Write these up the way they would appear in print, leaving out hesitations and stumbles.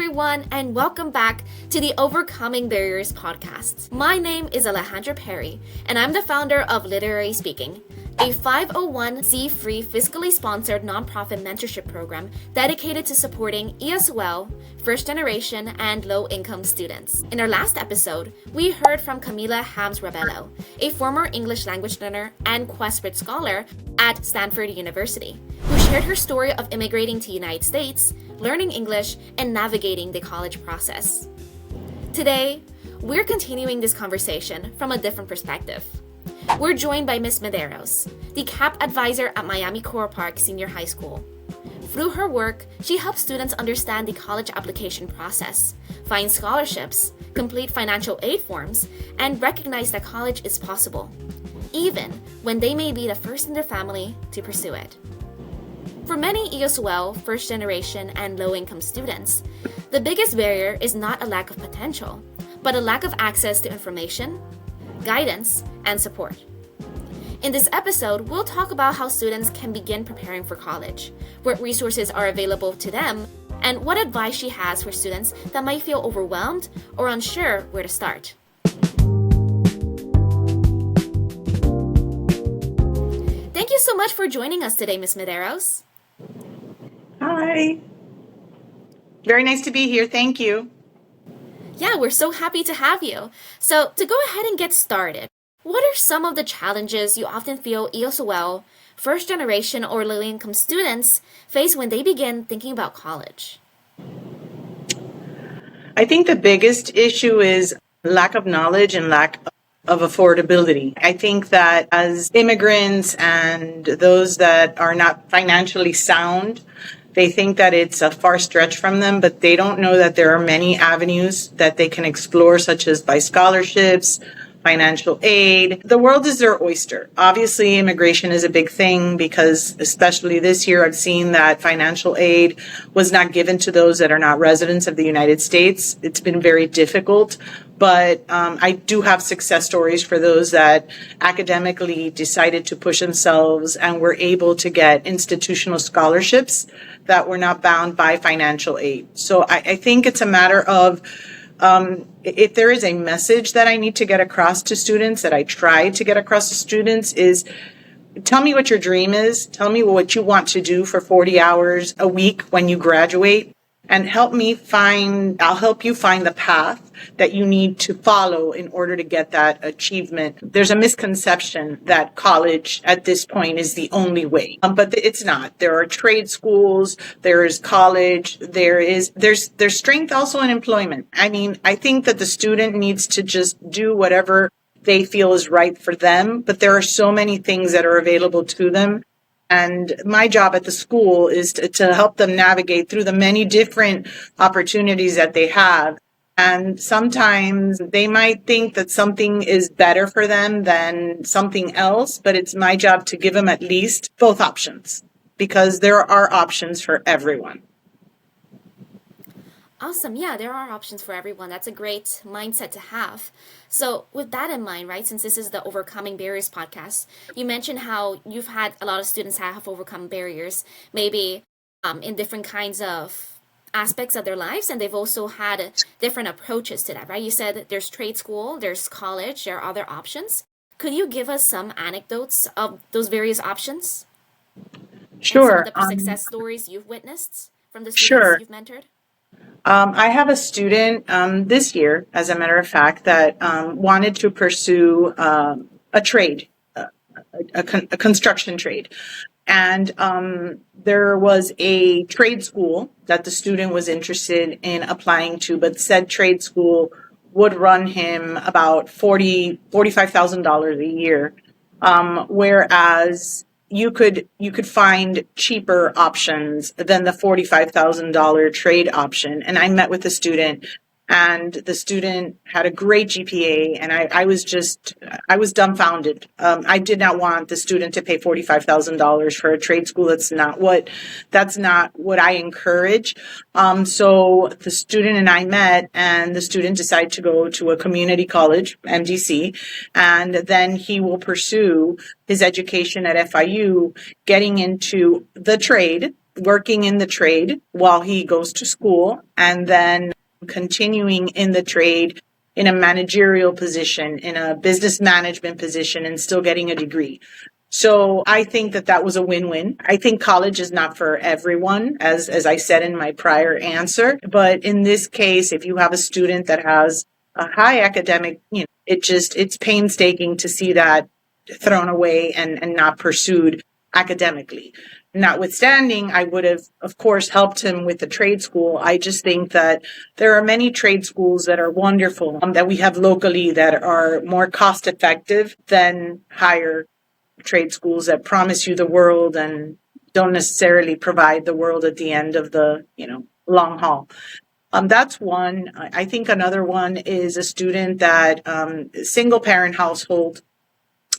everyone, and welcome back to the Overcoming Barriers podcast. My name is Alejandra Perry, and I'm the founder of Literary Speaking, a 501c3 fiscally sponsored nonprofit mentorship program dedicated to supporting ESOL, first generation, and low-income students. In our last episode, we heard from Camila Hams-Rabello, a former English language learner and Questbridge scholar at Stanford University, who shared her story of immigrating to the United States, learning English, and navigating the college process. Today, we're continuing this conversation from a different perspective. We're joined by Ms. Mederos, the CAP advisor at Miami Core Park Senior High School. Through her work, she helps students understand the college application process, find scholarships, complete financial aid forms, and recognize that college is possible, even when they may be the first in their family to pursue it. For many ESOL, first generation, and low-income students, the biggest barrier is not a lack of potential, but a lack of access to information, guidance, and support. In this episode, we'll talk about how students can begin preparing for college, what resources are available to them, and what advice she has for students that might feel overwhelmed or unsure where to start. Thank you so much for joining us today, Ms. Mederos. Hi. Very nice to be here. Thank you. Yeah, we're so happy to have you. So, to go ahead and get started, what are some of the challenges you often feel ESOL, first generation, or low-income students face when they begin thinking about college? I think the biggest issue is lack of knowledge and lack of affordability. I think that as immigrants and those that are not financially sound, they think that it's a far stretch from them, but they don't know that there are many avenues that they can explore, such as by scholarships, financial aid. The world is their oyster. Obviously, immigration is a big thing because especially this year, I've seen that financial aid was not given to those that are not residents of the United States. It's been very difficult, but I do have success stories for those that academically decided to push themselves and were able to get institutional scholarships that were not bound by financial aid. So I think it's a matter of if there is a message that I need to get across to students, that I try to get across to students, is tell me what your dream is. Tell me what you want to do for 40 hours a week when you graduate, and I'll help you find the path that you need to follow in order to get that achievement. There's a misconception that college at this point is the only way, but it's not. There are trade schools, there is college, there's strength also in employment. I mean, I think that the student needs to just do whatever they feel is right for them, but there are so many things that are available to them. And my job at the school is to help them navigate through the many different opportunities that they have. And sometimes they might think that something is better for them than something else, but it's my job to give them at least both options, because there are options for everyone. Awesome. Yeah, there are options for everyone. That's a great mindset to have. So with that in mind, right, since this is the Overcoming Barriers podcast, you mentioned how you've had a lot of students have overcome barriers, maybe in different kinds of aspects of their lives, and they've also had different approaches to that, right? You said there's trade school, there's college, there are other options. Could you give us some anecdotes of those various options? Sure. And some of the success stories you've witnessed from the students you've mentored? I have a student this year, as a matter of fact, that wanted to pursue a trade, a construction trade. And there was a trade school that the student was interested in applying to, but said trade school would run him about $45,000 a year, whereas you could find cheaper options than the $45,000 trade option. And I met with the student, and the student had a great GPA, and I was dumbfounded. I did not want the student to pay $45,000 for a trade school. That's not what I encourage. So the student and I met, and the student decided to go to a community college, MDC, and then he will pursue his education at FIU, getting into the trade, working in the trade while he goes to school, and then continuing in the trade in a managerial position, in a business management position, and still getting a degree. So I think that was a win-win. I think college is not for everyone, as I said in my prior answer. But in this case, if you have a student that has a high academic, it's painstaking to see that thrown away and not pursued academically. Notwithstanding, I would have, of course, helped him with the trade school. I just think that there are many trade schools that are wonderful, that we have locally, that are more cost effective than higher trade schools that promise you the world and don't necessarily provide the world at the end of the, long haul. That's one. I think another one is a student that single parent household.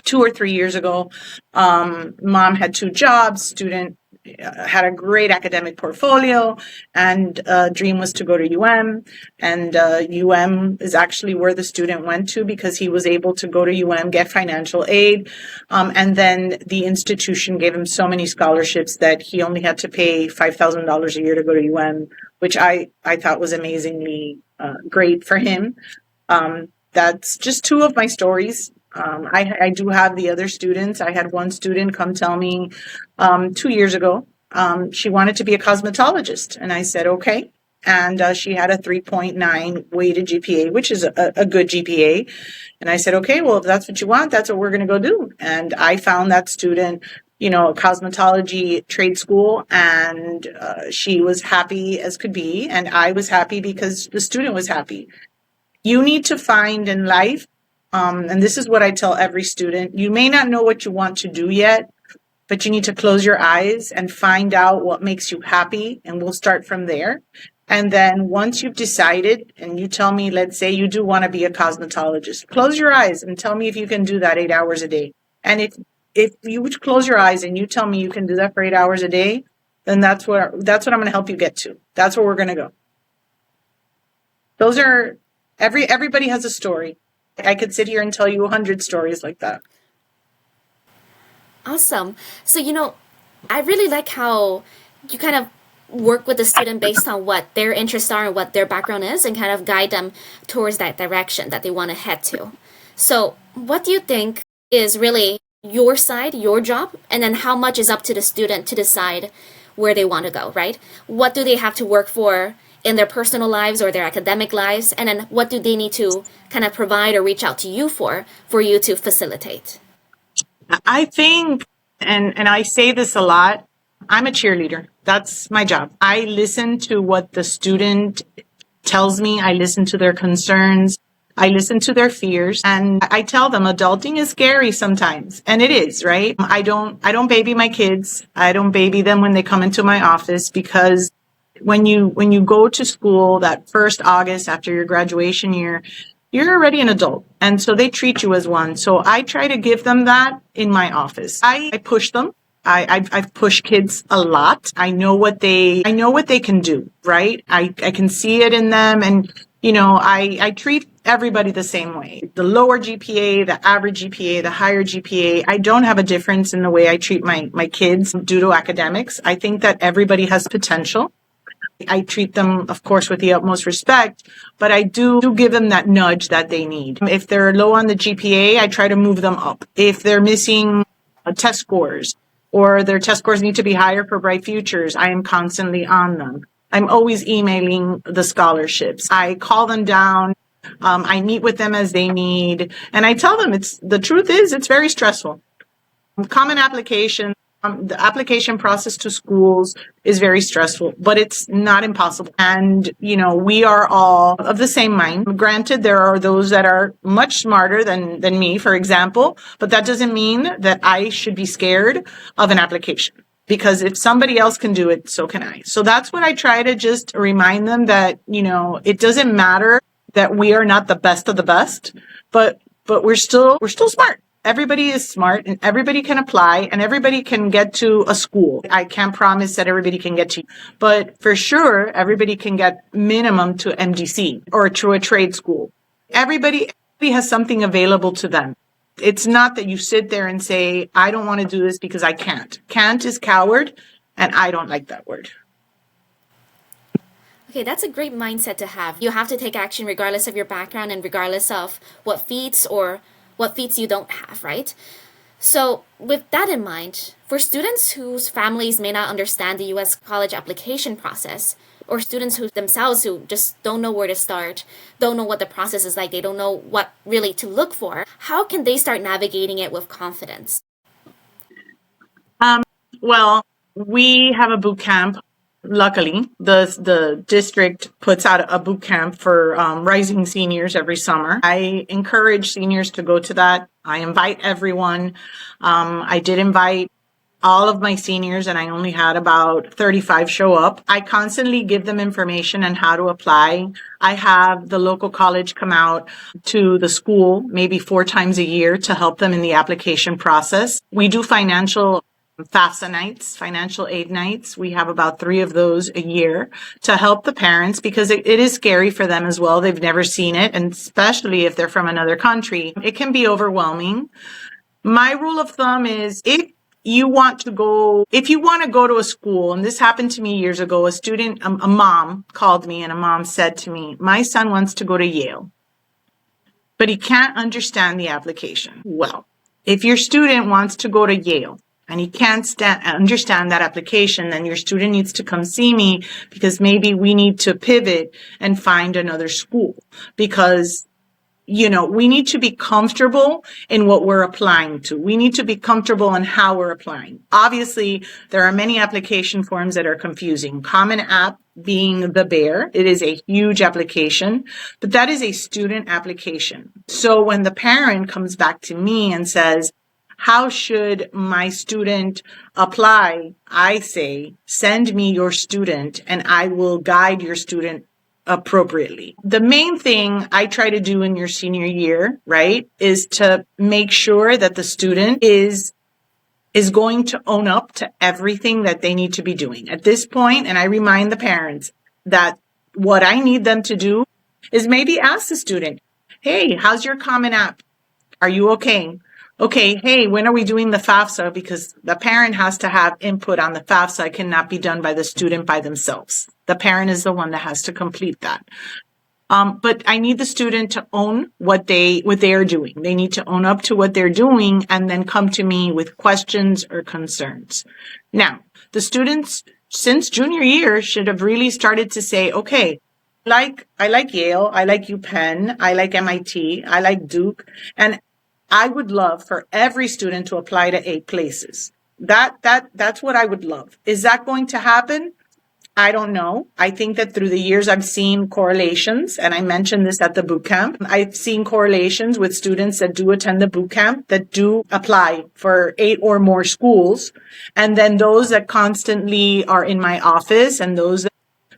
2 or 3 years ago, mom had 2 jobs, student had a great academic portfolio, and dream was to go to UM. And UM is actually where the student went to because he was able to go to UM, get financial aid. And then the institution gave him so many scholarships that he only had to pay $5,000 a year to go to UM, which I thought was amazingly great for him. That's just 2 of my stories. I do have the other students. I had one student come tell me 2 years ago she wanted to be a cosmetologist. And I said, okay. And she had a 3.9 weighted GPA, which is a good GPA. And I said, okay, well, if that's what you want, that's what we're going to go do. And I found that student, a cosmetology trade school, and she was happy as could be. And I was happy because the student was happy. You need to find in life, and this is what I tell every student, you may not know what you want to do yet, but you need to close your eyes and find out what makes you happy, and we'll start from there. And then once you've decided, and you tell me, let's say you do want to be a cosmetologist, close your eyes and tell me if you can do that 8 hours a day. And if you close your eyes and you tell me you can do that for 8 hours a day, then that's what I'm going to help you get to. That's where we're going to go. Those are, everybody has a story. I could sit here and tell you 100 stories like that. Awesome. So, I really like how you kind of work with the student based on what their interests are and what their background is, and kind of guide them towards that direction that they want to head to. So what do you think is really your side, your job, and then how much is up to the student to decide where they want to go, right? What do they have to work for in their personal lives or their academic lives? And then what do they need to kind of provide or reach out to you for you to facilitate? I think, and I say this a lot, I'm a cheerleader. That's my job. I listen to what the student tells me. I listen to their concerns. I listen to their fears, and I tell them adulting is scary sometimes. And it is, right? I don't baby my kids. I don't baby them when they come into my office, because when you go to school that first August after your graduation year, you're already an adult. And so they treat you as one. So I try to give them that in my office. I push them. I've pushed kids a lot. I know what they can do, right? I can see it in them. And, I treat everybody the same way. The lower GPA, the average GPA, the higher GPA. I don't have a difference in the way I treat my kids due to academics. I think that everybody has potential. I treat them, of course, with the utmost respect, but I do give them that nudge that they need. If they're low on the GPA, I try to move them up. If they're missing test scores, or their test scores need to be higher for Bright Futures, I am constantly on them. I'm always emailing the scholarships. I call them down. I meet with them as they need. And I tell them the truth is it's very stressful. Common application. The application process to schools is very stressful, but it's not impossible. And, we are all of the same mind. Granted, there are those that are much smarter than me, for example, but that doesn't mean that I should be scared of an application, because if somebody else can do it, so can I. So that's what I try to just remind them, that, it doesn't matter that we are not the best of the best, but we're still smart. Everybody is smart, and everybody can apply, and everybody can get to a school. I can't promise that everybody can get to, but for sure, everybody can get minimum to MDC or to a trade school. Everybody has something available to them. It's not that you sit there and say, I don't want to do this because I can't. Can't is coward. And I don't like that word. Okay, that's a great mindset to have. You have to take action regardless of your background and regardless of what feats or what feats you don't have, right? So, with that in mind, for students whose families may not understand the US college application process, or students who themselves who just don't know where to start, don't know what the process is like, they don't know what really to look for, how can they start navigating it with confidence? Well, we have a boot camp. Luckily, the district puts out a boot camp for rising seniors every summer. I encourage seniors to go to that. I invite everyone. I did invite all of my seniors, and I only had about 35 show up. I constantly give them information on how to apply. I have the local college come out to the school maybe 4 times a year to help them in the application process. We do financial FAFSA nights, financial aid nights. We have about 3 of those a year to help the parents because it is scary for them as well. They've never seen it. And especially if they're from another country, it can be overwhelming. My rule of thumb is if you want to go to a school, and this happened to me years ago, a mom called me and a mom said to me, my son wants to go to Yale, but he can't understand the application. Well, if your student wants to go to Yale and he can't understand that application, then your student needs to come see me because maybe we need to pivot and find another school because we need to be comfortable in what we're applying to. We need to be comfortable in how we're applying. Obviously, there are many application forms that are confusing. Common App being the bear, it is a huge application, but that is a student application. So when the parent comes back to me and says, how should my student apply? I say, send me your student and I will guide your student appropriately. The main thing I try to do in your senior year, right, is to make sure that the student is going to own up to everything that they need to be doing at this point. And I remind the parents that what I need them to do is maybe ask the student, hey, how's your Common App? Are you okay? Okay, hey, when are we doing the FAFSA? Because the parent has to have input on the FAFSA. It cannot be done by the student by themselves. The parent is the one that has to complete that. But I need the student to own what they are doing. They need to own up to what they're doing and then come to me with questions or concerns. Now, the students since junior year should have really started to say, okay, I like Yale, I like UPenn, I like MIT, I like Duke, and I would love for every student to apply to 8 places. That's what I would love. Is that going to happen? I don't know. I think that through the years I've seen correlations, and I mentioned this at the boot camp. I've seen correlations with students that do attend the boot camp that do apply for 8 or more schools, and then those that constantly are in my office and those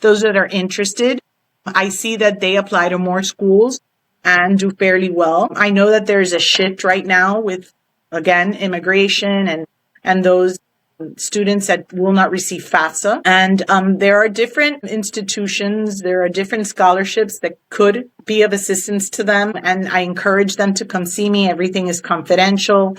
that are interested, I see that they apply to more schools and do fairly well. I know that there's a shift right now with, again, immigration and those students that will not receive FAFSA. And there are different institutions, there are different scholarships that could be of assistance to them. And I encourage them to come see me. Everything is confidential.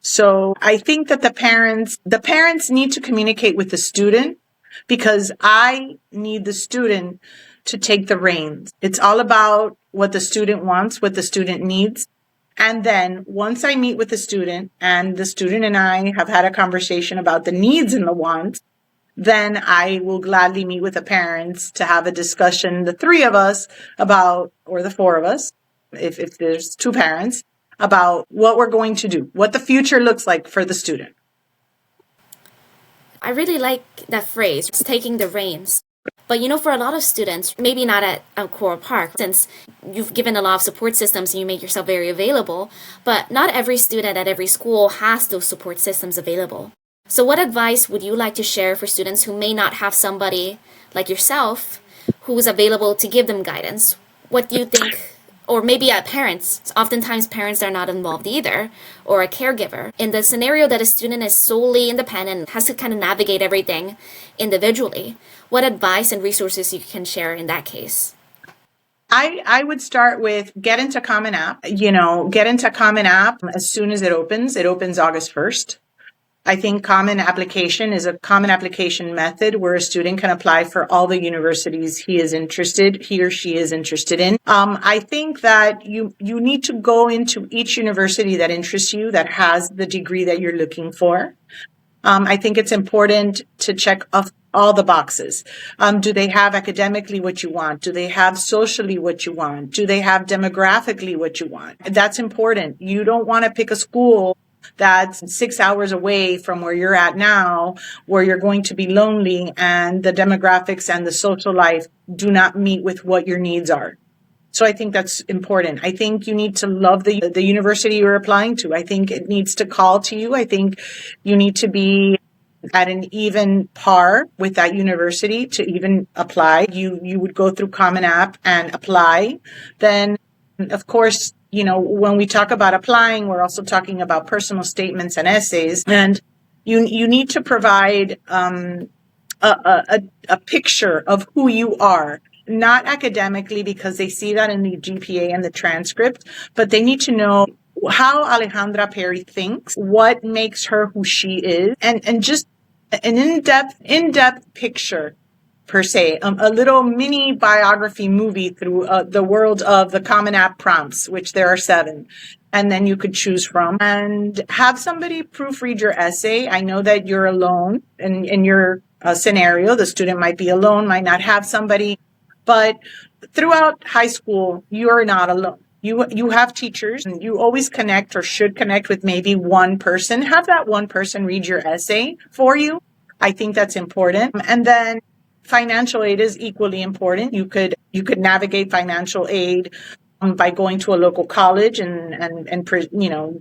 So I think that the parents need to communicate with the student because I need the student to take the reins. It's all about what the student wants, what the student needs. And then once I meet with the student and the student and I have had a conversation about the needs and the wants, then I will gladly meet with the parents to have a discussion, the 3 of us about, or the 4 of us, if there's 2 parents, about what we're going to do, what the future looks like for the student. I really like that phrase, taking the reins. But for a lot of students, maybe not at Coral Park, since you've given a lot of support systems and you make yourself very available, but not every student at every school has those support systems available. So what advice would you like to share for students who may not have somebody like yourself who is available to give them guidance? What do you think? Or maybe parents. Oftentimes parents are not involved either, or a caregiver. In the scenario that a student is solely independent, has to kind of navigate everything individually, what advice and resources you can share in that case? I would start with get into Common App. Get into Common App as soon as it opens. It opens August 1st. I think common application is a common application method where a student can apply for all the universities he or she is interested in. I think that you need to go into each university that interests you, that has the degree that you're looking for. I think it's important to check off all the boxes. Do they have academically what you want? Do they have socially what you want? Do they have demographically what you want? That's important. You don't want to pick a school that's 6 hours away from where you're at now, where you're going to be lonely and the demographics and the social life do not meet with what your needs are. So I think that's important. I think you need to love the university you're applying to. I think it needs to call to you. I think you need to be at an even par with that university to even apply. You would go through Common App and apply. Then, of course, when we talk about applying, we're also talking about personal statements and essays. And you need to provide a picture of who you are. Not academically, because they see that in the GPA and the transcript, but they need to know how Alejandra Perry thinks, what makes her who she is, and just an in-depth picture, per se, a little mini biography movie through the world of the Common App prompts, which there are 7. And then you could choose from and have somebody proofread your essay. I know that you're alone in your scenario. The student might be alone, might not have somebody. But throughout high school, you're not alone. You have teachers, and you always connect or should connect with maybe one person. Have that one person read your essay for you. I think that's important. And then financial aid is equally important. You could navigate financial aid by going to a local college and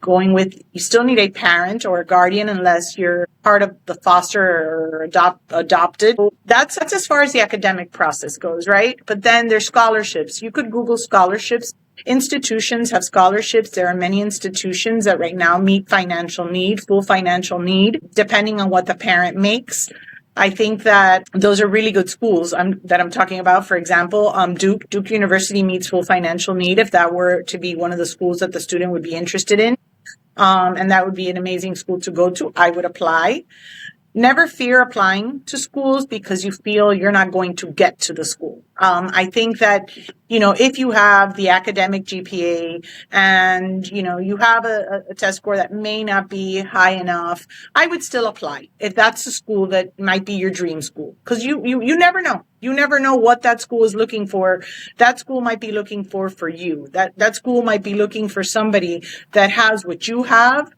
going with, you still need a parent or a guardian unless you're part of the foster or adopted. That's as far as the academic process goes, right? But then there's scholarships. You could Google scholarships. Institutions have scholarships. There are many institutions that right now meet full financial need, depending on what the parent makes. I think that those are really good schools that I'm talking about. For example, Duke University meets full financial need if that were to be one of the schools that the student would be interested in. And that would be an amazing school to go to. I would apply. Never fear applying to schools because you feel you're not going to get to the school. I think that, if you have the academic GPA and, you have a test score that may not be high enough, I would still apply if that's a school that might be your dream school. Because you never know. You never know what that school is looking for. That school might be looking for you. That school might be looking for somebody that has what you have,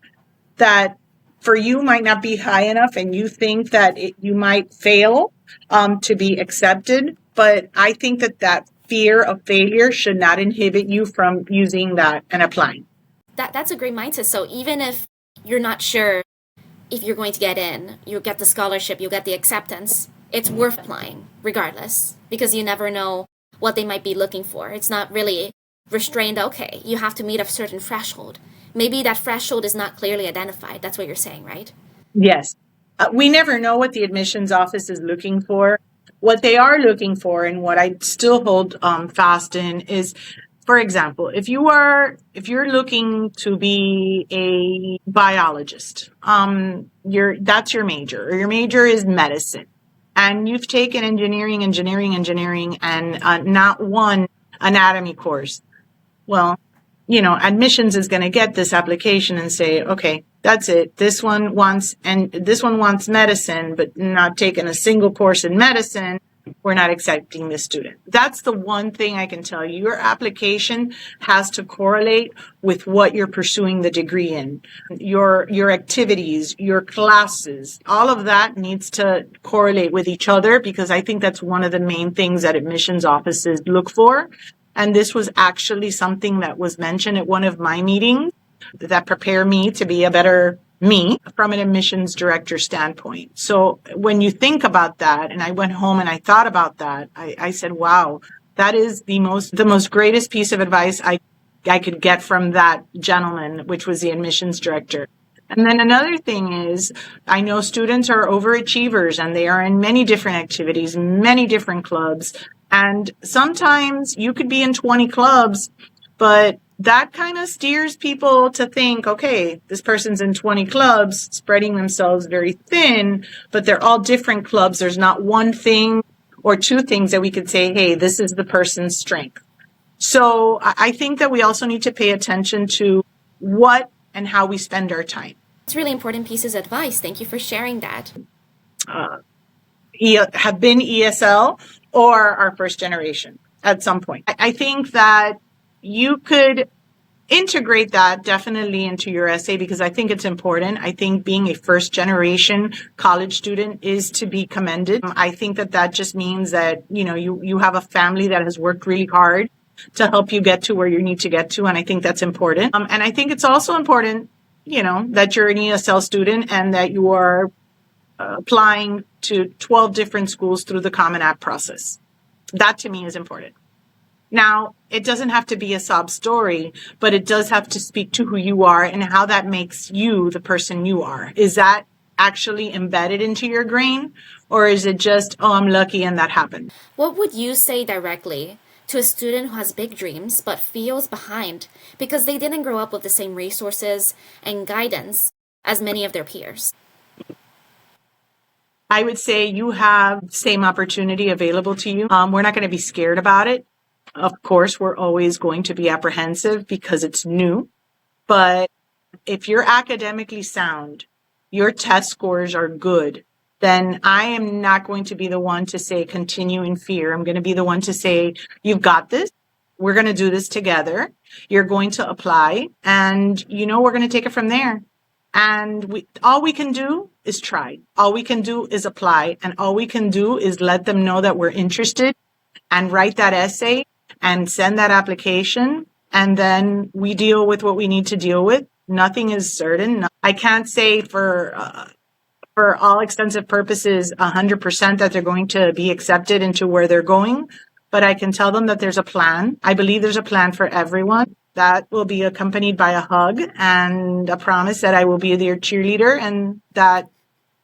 that for you might not be high enough, and you think that you might fail to be accepted. But I think that fear of failure should not inhibit you from using that and applying. That's a great mindset. So even if you're not sure if you're going to get in, you'll get the scholarship, you'll get the acceptance, it's worth applying regardless, because you never know what they might be looking for. It's not really restrained. Okay, you have to meet a certain threshold. Maybe that threshold is not clearly identified. That's what you're saying, right? Yes. We never know what the admissions office is looking for. What they are looking for, and what I still hold fast in, is, for example, if you're looking to be a biologist, that's your major, or your major is medicine, and you've taken engineering, and not one anatomy course. Well, admissions is going to get this application and say, okay, that's it. This one wants medicine, but not taking a single course in medicine. We're not accepting this student. That's the one thing I can tell you. Your application has to correlate with what you're pursuing the degree in. Your activities, your classes, all of that needs to correlate with each other, because I think that's one of the main things that admissions offices look for. And this was actually something that was mentioned at one of my meetings that prepare me to be a better me from an admissions director standpoint. So when you think about that, and I went home and I thought about that, I said, wow, that is the most greatest piece of advice I could get from that gentleman, which was the admissions director. And then another thing is, I know students are overachievers and they are in many different activities, many different clubs. And sometimes you could be in 20 clubs, but that kind of steers people to think, okay, this person's in 20 clubs, spreading themselves very thin, but they're all different clubs. There's not one thing or two things that we could say, hey, this is the person's strength. So I think that we also need to pay attention to what and how we spend our time. It's really important pieces of advice. Thank you for sharing that. Have been ESL or our first generation at some point. I think that you could integrate that definitely into your essay because I think it's important. I think being a first generation college student is to be commended. I think that just means that, you have a family that has worked really hard to help you get to where you need to get to. And I think that's important. And I think it's also important, that you're an ESL student and that you are applying to 12 different schools through the Common App process. That to me is important. Now, it doesn't have to be a sob story, but it does have to speak to who you are and how that makes you the person you are. Is that actually embedded into your grain, or is it just, oh, I'm lucky and that happened? What would you say directly to a student who has big dreams but feels behind because they didn't grow up with the same resources and guidance as many of their peers? I would say you have the same opportunity available to you. We're not going to be scared about it. Of course, we're always going to be apprehensive because it's new. But if you're academically sound, your test scores are good, then I am not going to be the one to say continue in fear. I'm going to be the one to say, you've got this. We're going to do this together. You're going to apply and, we're going to take it from there. And all we can do is try. All we can do is apply. And all we can do is let them know that we're interested and write that essay and send that application. And then we deal with what we need to deal with. Nothing is certain. I can't say for all extensive purposes, 100% that they're going to be accepted into where they're going. But I can tell them that there's a plan. I believe there's a plan for everyone. That will be accompanied by a hug and a promise that I will be their cheerleader and that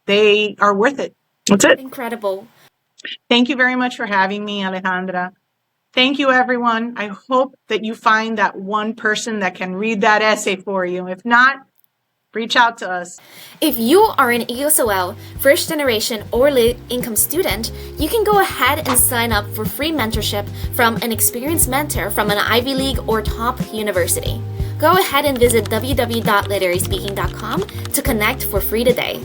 they are worth it. That's it. Incredible. Thank you very much for having me, Alejandra. Thank you, everyone. I hope that you find that one person that can read that essay for you. If not, reach out to us. If you are an ESOL, first generation, or low-income student, you can go ahead and sign up for free mentorship from an experienced mentor from an Ivy League or top university. Go ahead and visit www.literaryspeaking.com to connect for free today.